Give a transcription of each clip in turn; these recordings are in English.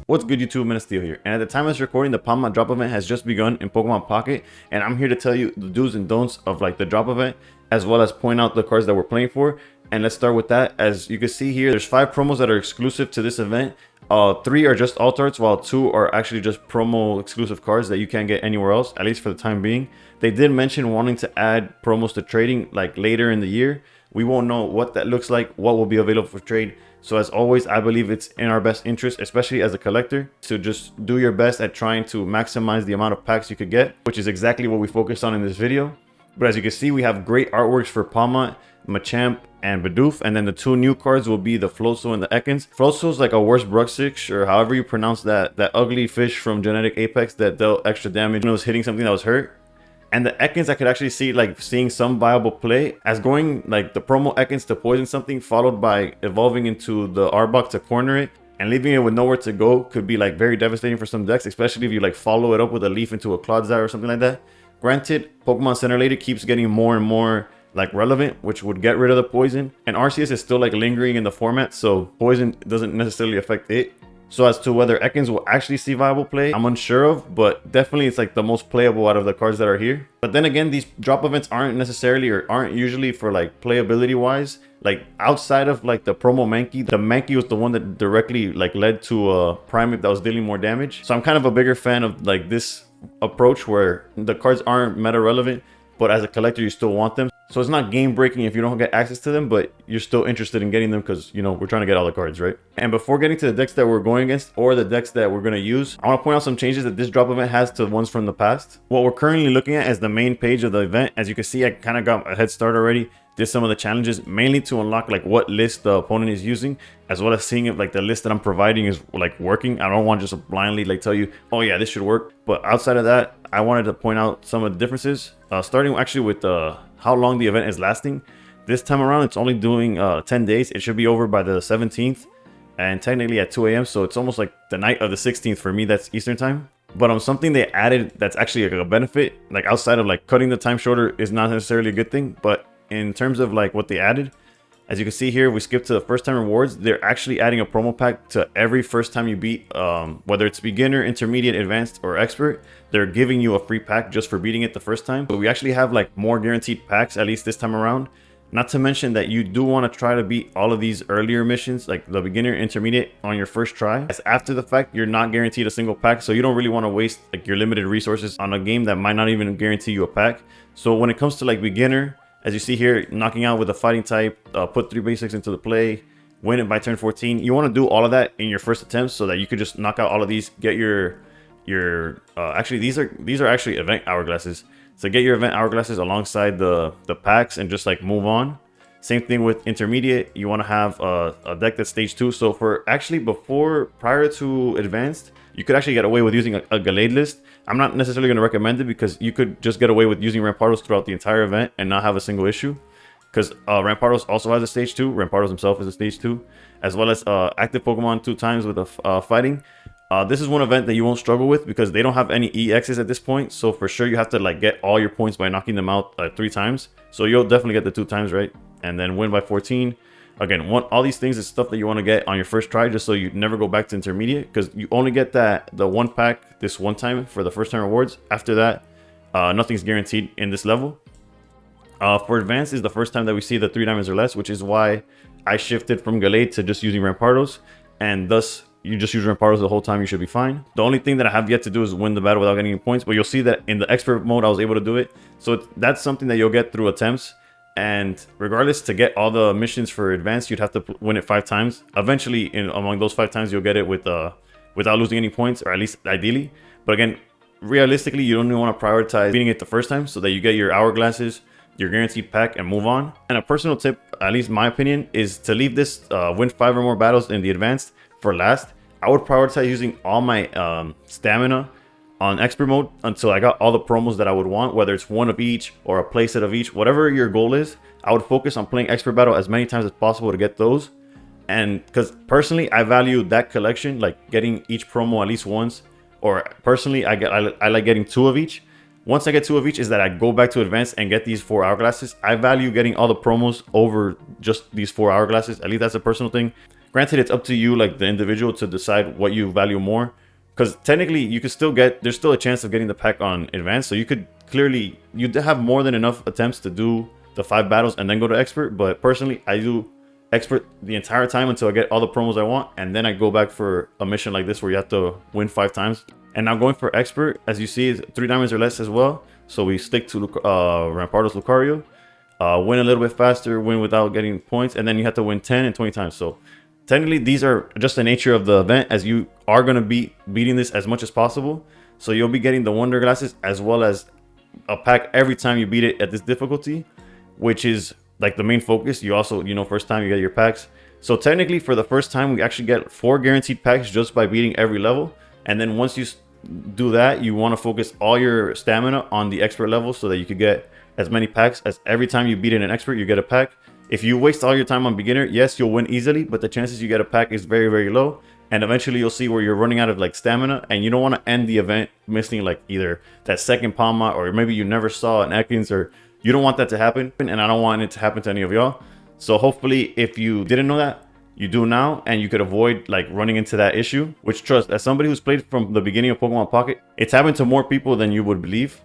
What's good, YouTube? Steel here, and at the time of this recording, the Pawmot Drop Event has just begun in Pokemon Pocket, and I'm here to tell you the do's and don'ts of like the drop event, as well as point out the cards that we're playing for. And let's start with that. As you can see here, there's 5 promos that are exclusive to this event. 3 are just alt arts, while 2 are actually just promo exclusive cards that you can't get anywhere else, at least for the time being. They did mention wanting to add promos to trading like later in the year. We won't know what that looks like, what will be available for trade. So as always, I believe it's in our best interest, especially as a collector, to just do your best at trying to maximize the amount of packs you could get, which is exactly what we focused on in this video. But as you can see, we have great artworks for Pawmot, Machamp, and Bidoof, and then the 2 new cards will be the Floatzel and the Ekans. Floatzel is like a worse Bruxish, or however you pronounce that ugly fish from Genetic Apex that dealt extra damage when it was hitting something that was hurt. And the Ekans, I could actually see like seeing some viable play as going like the promo Ekans to poison something, followed by evolving into the Arbok to corner it, and leaving it with nowhere to go could be like very devastating for some decks, especially if you like follow it up with a leaf into a Clodsire or something like that. Granted, Pokemon Center Lady keeps getting more and more like relevant, which would get rid of the poison, and Arceus is still like lingering in the format, so poison doesn't necessarily affect it. So as to whether Ekans will actually see viable play, I'm unsure of, but definitely it's like the most playable out of the cards that are here. But then again, these drop events aren't necessarily, or aren't usually for like playability wise. Like outside of like the promo Mankey, the Mankey was the one that directly like led to a Primeape that was dealing more damage. So I'm kind of a bigger fan of like this approach where the cards aren't meta relevant, but as a collector you still want them. So it's not game breaking if you don't get access to them, but you're still interested in getting them because, you know, we're trying to get all the cards, right? And before getting to the decks that we're going against or the decks that we're going to use, I want to point out some changes that this drop event has to ones from the past. What we're currently looking at is the main page of the event. As you can see, I kind of got a head start already. Did some of the challenges mainly to unlock like what list the opponent is using, as well as seeing if like the list that I'm providing is like working. I don't want to just blindly like tell you, oh yeah, this should work. But outside of that, I wanted to point out some of the differences, starting actually with how long the event is lasting. This time around, it's only doing 10 days. It should be over by the 17th, and technically at 2 a.m. So it's almost like the night of the 16th for me. That's Eastern time. But something they added that's actually like a benefit, like outside of like cutting the time shorter, is not necessarily a good thing. But in terms of like what they added, as you can see here, we skip to the first time rewards. They're actually adding a promo pack to every first time you beat, whether it's beginner, intermediate, advanced, or expert. They're giving you a free pack just for beating it the first time. But we actually have like more guaranteed packs, at least this time around. Not to mention that you do want to try to beat all of these earlier missions, like the beginner, intermediate, on your first try. As after the fact, you're not guaranteed a single pack, so you don't really want to waste like your limited resources on a game that might not even guarantee you a pack. So when it comes to like beginner, as you see here, knocking out with a fighting type, put 3 basics into the play, win it by turn 14. You want to do all of that in your first attempt so that you could just knock out all of these, get your actually these are actually event hourglasses. So get your event hourglasses alongside the packs and just like move on. Same thing with intermediate. You want to have a deck that's stage 2. So for actually prior to advanced, you could actually get away with using a Gallade list. I'm not necessarily going to recommend it because you could just get away with using Rampardos throughout the entire event and not have a single issue. Because Rampardos also has a stage 2. Rampardos himself is a stage 2. As well as active Pokemon 2 times with a fighting. This is one event that you won't struggle with because they don't have any EXs at this point. So for sure you have to like get all your points by knocking them out 3 times. So you'll definitely get the 2 times, right? And then win by 14. Again, all these things is stuff that you want to get on your first try, just so you never go back to intermediate, because you only get the 1 pack this one time for the first time rewards. After that, nothing's guaranteed in this level. For advanced is the first time that we see the 3 diamonds or less, which is why I shifted from Gallade to just using Rampardos, and thus you just use Rampardos the whole time, you should be fine. The only thing that I have yet to do is win the battle without getting any points, but you'll see that in the expert mode I was able to do it. So that's something that you'll get through attempts. And regardless, to get all the missions for advanced, you'd have to win it 5 times. Eventually, among those 5 times, you'll get it without losing any points, or at least ideally. But again, realistically, you don't even want to prioritize beating it the first time so that you get your hourglasses, your guaranteed pack, and move on. And a personal tip, at least my opinion, is to leave this win 5 or more battles in the advanced for last. I would prioritize using all my stamina on expert mode until I got all the promos that I would want, whether it's 1 of each or a playset of each. Whatever your goal is, I would focus on playing expert battle as many times as possible to get those. And because personally I value that collection, like getting each promo at least once, or personally I like getting 2 of each. Once I get 2 of each is that I go back to advanced and get these 4 hourglasses. I value getting all the promos over just these 4 hourglasses. At least that's a personal thing. Granted, it's up to you, like the individual, to decide what you value more. Because technically, you could still there's still a chance of getting the pack on advanced. So you could clearly, you have more than enough attempts to do the 5 battles and then go to expert. But personally, I do expert the entire time until I get all the promos I want. And then I go back for a mission like this where you have to win 5 times. And now going for expert, as you see, is 3 diamonds or less as well. So we stick to Rampardos Lucario. Win a little bit faster, win without getting points. And then you have to win 10 and 20 times. So technically, these are just the nature of the event, as you are going to be beating this as much as possible. So you'll be getting the Wonder Glasses as well as a pack every time you beat it at this difficulty, which is like the main focus. You also, first time you get your packs. So technically, for the first time, we actually get 4 guaranteed packs just by beating every level. And then once you do that, you want to focus all your stamina on the expert level so that you could get as many packs as every time you beat an expert, you get a pack. If you waste all your time on beginner, yes, you'll win easily, but the chances you get a pack is very, very low. And eventually you'll see where you're running out of like stamina, and you don't want to end the event missing like either that second Pawmot, or maybe you never saw an Ekans, or you don't want that to happen. And I don't want it to happen to any of y'all. So hopefully, if you didn't know that, you do now, and you could avoid like running into that issue, which, trust, as somebody who's played from the beginning of Pokemon Pocket, it's happened to more people than you would believe.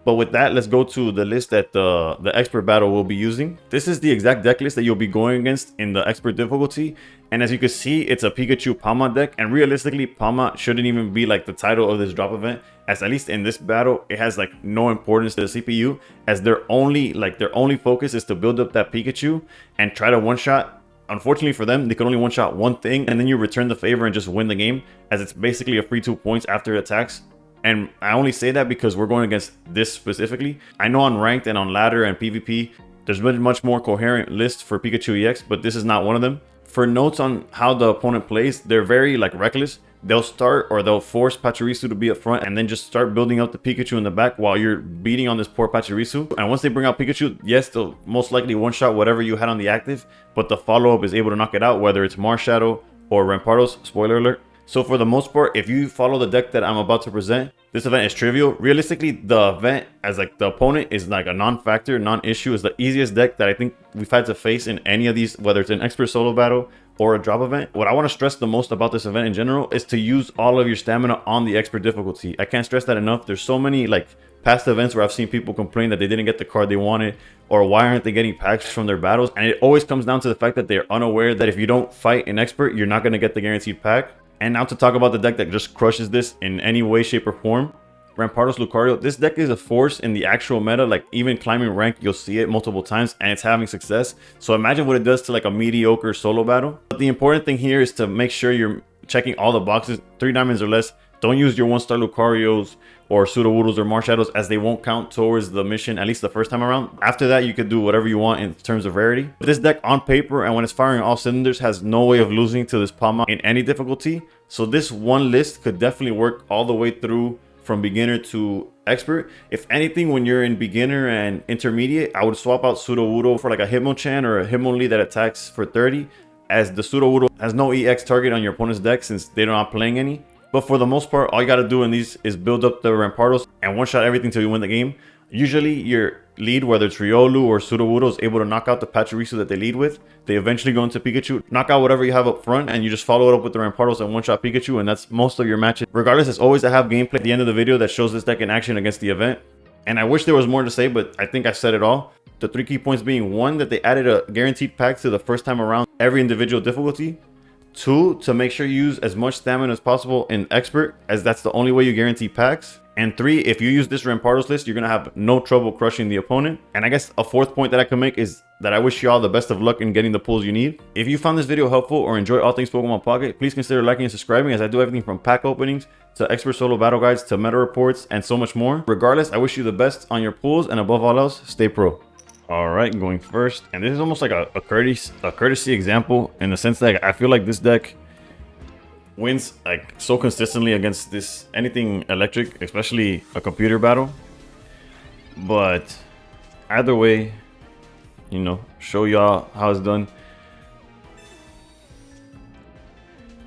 But with that, let's go to the list that the expert battle will be using. This is the exact deck list that you'll be going against in the expert difficulty. And as you can see, it's a Pikachu Pawmot deck. And realistically, Pawmot shouldn't even be like the title of this drop event, as at least in this battle, it has like no importance to the CPU, as their only focus is to build up that Pikachu and try to one-shot. Unfortunately for them, they can only one-shot one thing, and then you return the favor and just win the game, as it's basically a free 2 points after attacks. And I only say that because we're going against this specifically. I know on ranked and on ladder and PvP, there's been much more coherent list for Pikachu EX, but this is not one of them. For notes on how the opponent plays, they're very like reckless. They'll start, or they'll force Pachirisu to be up front and then just start building up the Pikachu in the back while you're beating on this poor Pachirisu. And once they bring out Pikachu, yes, they'll most likely one-shot whatever you had on the active, but the follow-up is able to knock it out, whether it's Marshadow or Rampardos, spoiler alert. So for the most part, if you follow the deck that I'm about to present, this event is trivial. Realistically, the event as like the opponent is like a non-factor, non-issue. Is the easiest deck that I think we've had to face in any of these, whether it's an expert solo battle or a drop event. What I want to stress the most about this event in general is to use all of your stamina on the expert difficulty. I can't stress that enough. There's so many like past events where I've seen people complain that they didn't get the card they wanted, or why aren't they getting packs from their battles? And it always comes down to the fact that they're unaware that if you don't fight an expert, you're not going to get the guaranteed pack. And now to talk about the deck that just crushes this in any way, shape, or form, Rampardos Lucario. This deck is a force in the actual meta. Like even climbing rank, you'll see it multiple times, and it's having success. So imagine what it does to like a mediocre solo battle. But the important thing here is to make sure you're checking all the boxes. 3 diamonds or less. Don't use your 1-star Lucarios or Sudowoodos or Marshadows, as they won't count towards the mission, at least the first time around. After that, you could do whatever you want in terms of rarity. But this deck on paper, and when it's firing all cylinders, has no way of losing to this Pawmot in any difficulty. So this one list could definitely work all the way through from beginner to expert. If anything, when you're in beginner and intermediate, I would swap out Sudowoodo for like a Hitmonchan or a Hitmonlee that attacks for 30, as the Sudowoodo has no EX target on your opponent's deck since they're not playing any. But for the most part, all you got to do in these is build up the Rampardos and one-shot everything till you win the game. Usually your lead, whether it's Riolu or Sudowoodo, is able to knock out the Pachirisu that they lead with. They eventually go into Pikachu, knock out whatever you have up front, and you just follow it up with the Rampardos and one-shot Pikachu, and that's most of your matches. Regardless, it's always to have gameplay at the end of the video that shows this deck in action against the event. And I wish there was more to say, but I think I said it all. The 3 key points being: 1, that they added a guaranteed pack to the first time around every individual difficulty. 2, to make sure you use as much stamina as possible in expert, as that's the only way you guarantee packs. And 3, if you use this Rampardos list, you're going to have no trouble crushing the opponent. And I guess a 4th point that I can make is that I wish you all the best of luck in getting the pulls you need. If you found this video helpful or enjoy all things Pokemon Pocket, please consider liking and subscribing, as I do everything from pack openings to expert solo battle guides to meta reports and so much more. Regardless, I wish you the best on your pulls, and above all else, stay pro. All right, going first, and this is almost like a courtesy example, in the sense that I feel like this deck wins like so consistently against this anything electric, especially a computer battle. But either way, you know, show y'all how it's done.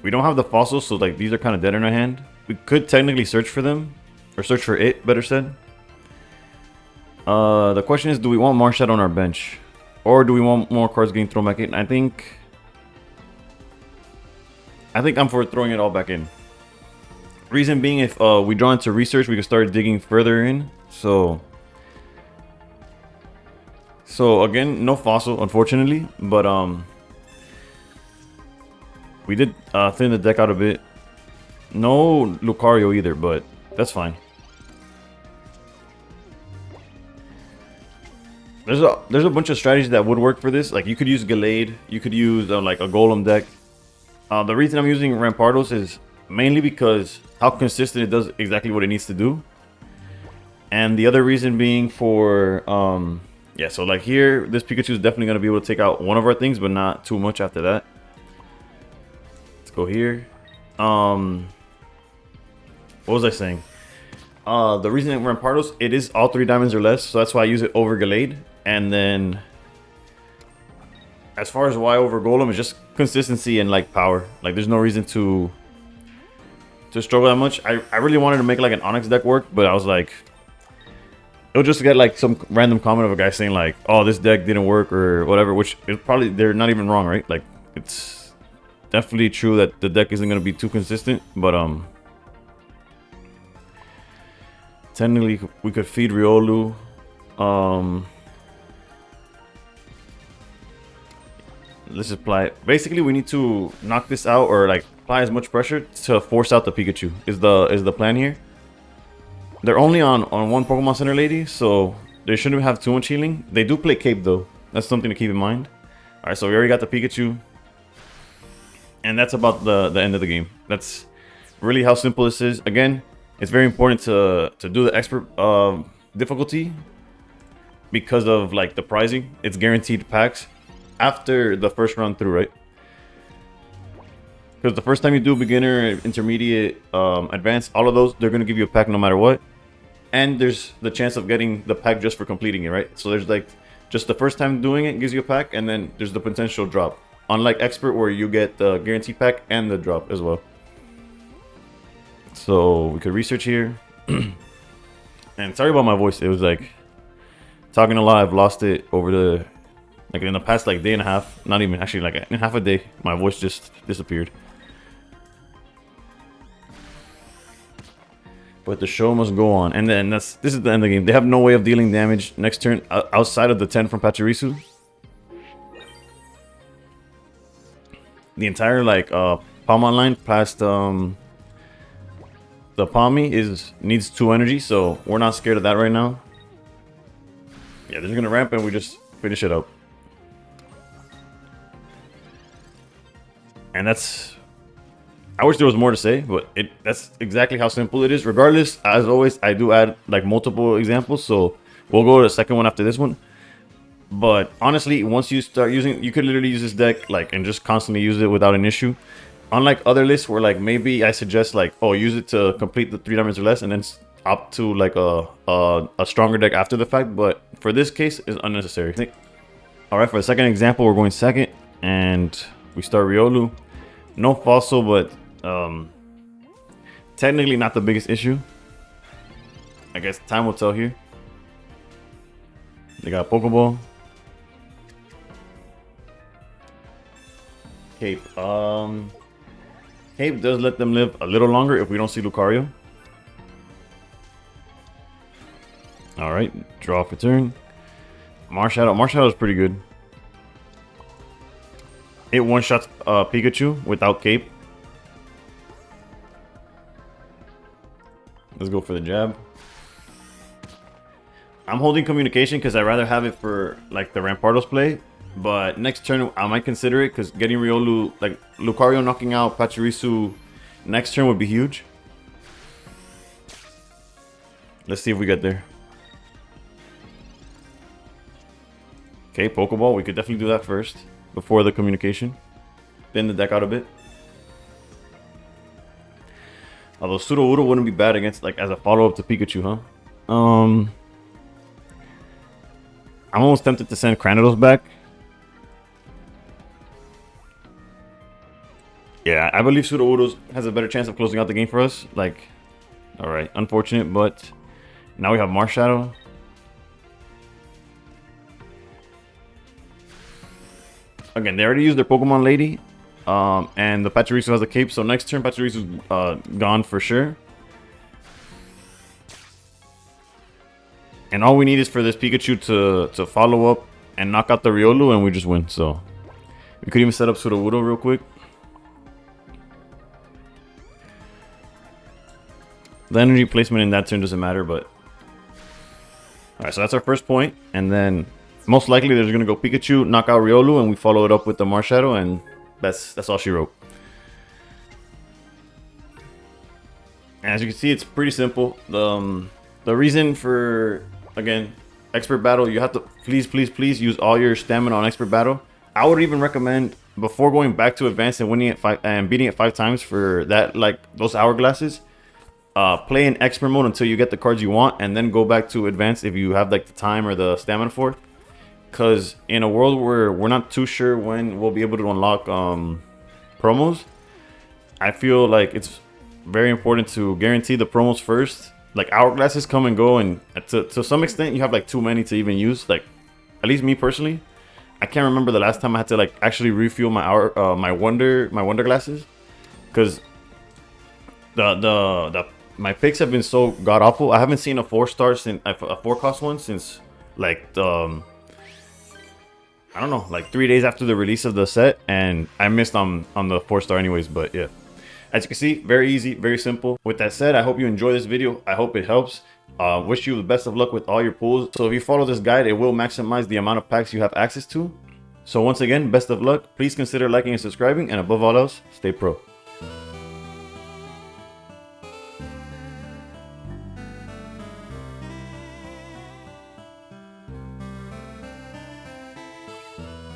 We don't have the fossils, so like these are kind of dead in our hand. We could technically search for them, or search for it, better said. The question is, do we want Marshadow on our bench, or do we want more cards getting thrown back in? I think I think I'm for throwing it all back in. Reason being, if we draw into research, we can start digging further in. So again, no fossil, unfortunately, but we did thin the deck out a bit. No Lucario either, but that's fine. There's a bunch of strategies that would work for this. Like you could use Gallade, you could use like a Golem deck. The reason I'm using Rampardos is mainly because how consistent it does exactly what it needs to do. And the other reason being for yeah, so like here, this Pikachu is definitely going to be able to take out one of our things, but not too much after that. Let's go here. What was I saying? The reason that Rampardos, it is all 3 diamonds or less, so that's why I use it over Gallade. And then as far as why over Golem, it's just consistency and like power. Like there's no reason to struggle that much. I really wanted to make like an Onyx deck work, but I was like, it'll just get like some random comment of a guy saying like, oh, this deck didn't work or whatever, which is probably, they're not even wrong, right? Like it's definitely true that the deck isn't going to be too consistent, but technically we could feed Riolu. Let's just apply it. Basically, we need to knock this out or like apply as much pressure to force out the Pikachu. Is the plan here? They're only on one Pokemon Center lady, so they shouldn't have too much healing. They do play Cape though. That's something to keep in mind. All right, so we already got the Pikachu, and that's about the end of the game. That's really how simple this is. Again, it's very important to do the expert difficulty because of like the pricing. It's guaranteed packs after the first run through, right? Because the first time you do beginner, intermediate, advanced, all of those, they're going to give you a pack no matter what. And there's the chance of getting the pack just for completing it, right? So there's like, just the first time doing it gives you a pack, and then there's the potential drop. Unlike expert, where you get the guarantee pack and the drop as well. So we could research here. And sorry about my voice. It was like, talking a lot, I've lost it over the, like in the past like day and a half. Not even, actually like in half a day, my voice just disappeared. But the show must go on. And then this is the end of the game. They have no way of dealing damage next turn outside of the 10 from Pachirisu. The entire like Pawmot line past the Pawmi needs 2 energy, so we're not scared of that right now. Yeah, they're just gonna ramp and we just finish it up. And that's, I wish there was more to say, but that's exactly how simple it is. Regardless, as always, I do add like multiple examples, so we'll go to the second one after this one. But honestly, once you start using, you could literally use this deck like and just constantly use it without an issue. Unlike other lists where like maybe I suggest like, oh, use it to complete the 3 diamonds or less and then opt to like a stronger deck after the fact. But for this case, it's unnecessary. All right, for the second example, we're going second and we start Riolu. No fossil, but technically not the biggest issue. I guess time will tell here. They got Pokeball. Cape. Cape does let them live a little longer if we don't see Lucario. Alright, draw for turn. Marshadow. Marshadow is pretty good. It one-shots Pikachu without Cape. Let's go for the jab. I'm holding communication because I'd rather have it for like the Rampardos play. But next turn, I might consider it because getting Riolu, like Lucario knocking out Pachirisu next turn would be huge. Let's see if we get there. Okay, Pokeball. We could definitely do that first before the communication. Thin the deck out a bit. Although Sudowoodo wouldn't be bad against, like, as a follow-up to Pikachu, huh? I'm almost tempted to send Cranidos back. Yeah, I believe Sudowoodo has a better chance of closing out the game for us. Like, alright, unfortunate, but now we have Marshadow. Again, they already used their Pokemon Lady. And the Pachirisu has a cape, so next turn Pachirisu's gone for sure. And all we need is for this Pikachu to follow up and knock out the Riolu, and we just win. So we could even set up Sudowoodo real quick. The energy placement in that turn doesn't matter, but... Alright, so that's our first point. And then most likely there's going to go Pikachu, knock out Riolu, and we follow it up with the Marshadow, and that's all she wrote. And as you can see, it's pretty simple. The reason for, again, Expert Battle, you have to please use all your stamina on Expert Battle. I would even recommend, before going back to Advanced and winning it and beating it 5 times for that, like those hourglasses, play in Expert mode until you get the cards you want, and then go back to Advanced if you have like the time or the stamina for it. Because in a world where we're not too sure when we'll be able to unlock promos, I feel like it's very important to guarantee the promos first. Like hourglasses come and go, and to some extent you have like too many to even use. Like, at least me personally, I can't remember the last time I had to like actually refuel my my wonder glasses, because my picks have been so god awful. I haven't seen a 4-star since a 4-cost one since like I don't know, like 3 days after the release of the set, and I missed on the 4-star anyways. But yeah, as you can see, very easy, very simple. With that said, I hope you enjoy this video. I hope it helps. Wish you the best of luck with all your pulls. So if you follow this guide, it will maximize the amount of packs you have access to. So once again, best of luck. Please consider liking and subscribing, and above all else, stay pro.